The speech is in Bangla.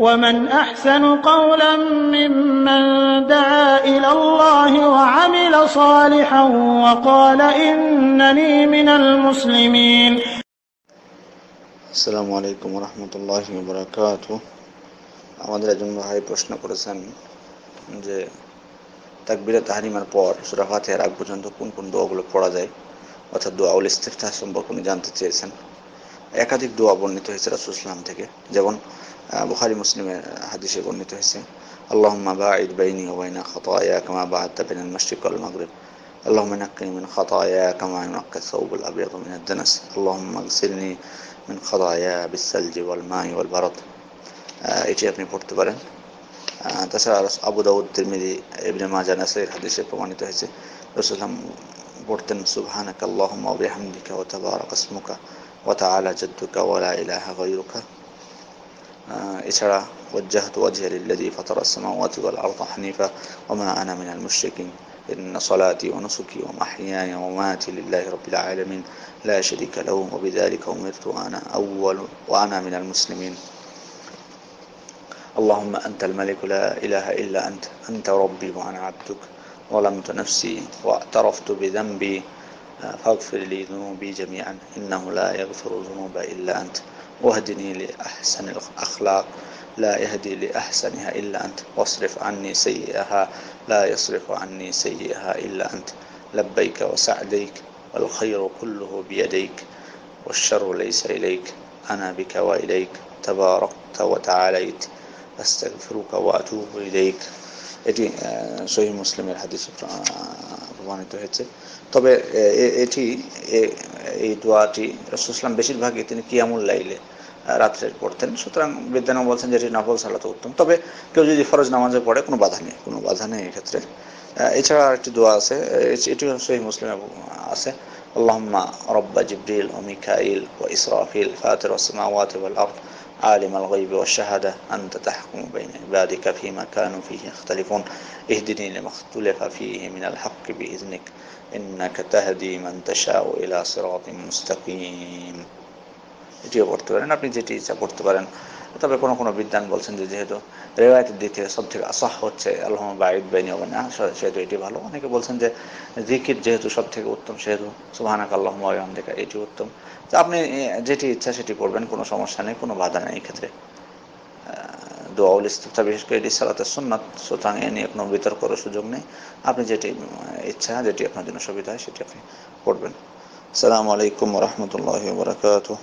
ومن أحسن قولا ممن دعا إلى الله وعمل صالحا وقال إنني من المسلمين. আসসালামু আলাইকুম ওয়া রাহমাতুল্লাহি ওয়া বারাকাতুহু। আমাদের একজন ভাই প্রশ্ন করেছেন যে তাকবীরে তাহরিমার পর সূরা ফাতিহার আগ পর্যন্ত কোন কোন দোয়াগুলো পড়া যায়, অর্থাৎ দোয়াউল ইস্তিফতাহ সম্পর্কে উনি জানতে চেয়েছেন। একাধিক দোয়া বর্ণিত হয়েছে রাসূল সাল্লাল্লাহু আলাইহি ওয়াসাল্লাম থেকে, যেমন বুখারী মুসলিমের হাদিসে বর্ণিত হয়েছে, আল্লাহুম্মা বাঈদ বাইনি ওয়া বাইনা খাতায়া কামা বা'আদতা বাইনাল মাশরিক ওয়াল মাগরিব, আল্লাহুম্মা নাক্কিনি মিন খাতায়া কামা ইউনাক্কা আস-সাওবুল আবিয়াদু মিনাদ দানাস, আল্লাহুম্মা ইগসিলনি মিন খাতায়া বিস-সালজি ওয়াল মাই ওয়াল বারাদ। এটি আপনি পড়তে পারেন। তাছাড়া আবু দাউদ, তিরমিজি, ইবনে মাজাহ, নাসাঈর হাদিসে প্রমাণিত হয়েছে রাসূল সাল্লাল্লাহু আলাইহি ওয়াসাল্লাম পড়তেন সুবহানাকা আল্লাহুম্মা ওয়া বিহামদিকা ওয়া তাবারাকা ইসমুকা ওয়া তাআলা জাদ্দুকা ওয়া লা ইলাহা গায়রুকা। এছাড়া ওয়াজ্জাহতু ওয়াজহিয়া লিল্লাযী ফাতারাস সামাওয়াতি ওয়াল আরদা হানিফা ওয়া মা আনা মিনাল মুশরিকিন ইন্না সালাতি ওয়া নুসুকি ওয়া মাহইয়ায়া ওয়া মামাতি লিল্লাহি রাব্বিল আলামিন লা শারীকা লাহু ওয়া বিযালিকা উমিরতু ওয়া আনা মিনাল মুসলিমিন। اللهم أنت الملك لا إله إلا أنت ربي وأنا عبدك ظلمت نفسي واعترفت بذنبي فاغفر لي ذنوبي جميعا إنه لا يغفر الذنوب إلا أنت واهدني لأحسن الأخلاق لا يهدي لأحسنها إلا أنت واصرف عني سيئها لا يصرف عني سيئها إلا أنت لبيك وسعديك والخير كله بيديك والشر ليس إليك أنا بك وإليك تباركت وتعاليت আস্তাগফিরুকা ওয়া আতুবু ইলাইক। এটি সহিহ মুসলিমের হাদিসে প্রমাণিত হয়েছে। তবে এই দোয়াটি রাসূল সাল্লাল্লাহু আলাইহি ওয়াসাল্লাম বেশিরভাগই তিনি কিয়ামুল লাইলে রাত্রে পড়তেন। সুতরাং বিদ্বান বলছেন যে এটি নফল সালাতে উত্তম। তবে কেউ যদি ফরজ নামাজে পড়ে কোনো বাধা নেই এক্ষেত্রে। এছাড়া আরেকটি দোয়া আছে, এটিও সহিহ মুসলিমে আছে, আল্লাহুম্মা রাব্বা জিবরিল ওয়া মিকাঈল ওয়া ইসরাফিল ফাতিরাস সামাওয়াতি ওয়াল আরদ عالم الغيب والشهادة أنت تحكم بين عبادك فيما كانوا فيه يختلفون اهدني لما اختلف فيه من الحق بإذنك إنك تهدي من تشاء إلى صراط مستقيم। এটিও পড়তে পারেন, আপনি যেটি ইচ্ছা পড়তে পারেন। তবে কোনো বিদ্বান বলছেন যে যেহেতু রিওয়ায়াতের দিক থেকে সব থেকে আসাহ হচ্ছে আল্লাহুম্মা বাঈদ বাইনি ওয়া বাইনা, সেহেতু এটি ভালো। অনেকে বলছেন যে জিকির যেহেতু সব থেকে উত্তম সেহেতু সুবহানাকা আল্লাহুম্মা ওয়া বিহামদিকা এটি উত্তম। তো আপনি যেটি ইচ্ছা সেটি পড়বেন, কোনো সমস্যা নেই, কোনো বাধা নেই এই ক্ষেত্রে। দোয়াউল ইস্তিফতাহ বিশেষ করে এটি সালাতের সুন্নাত, সুতরাং এ নিয়ে কোনো বিতর্ক করার সুযোগ নেই। আপনি যেটি ইচ্ছা, যেটি আপনার জন্য সুবিধা হয় সেটি আপনি পড়বেন। আসসালামু আলাইকুম ওয়া রাহমাতুল্লাহি ওয়া বারাকাতুহু।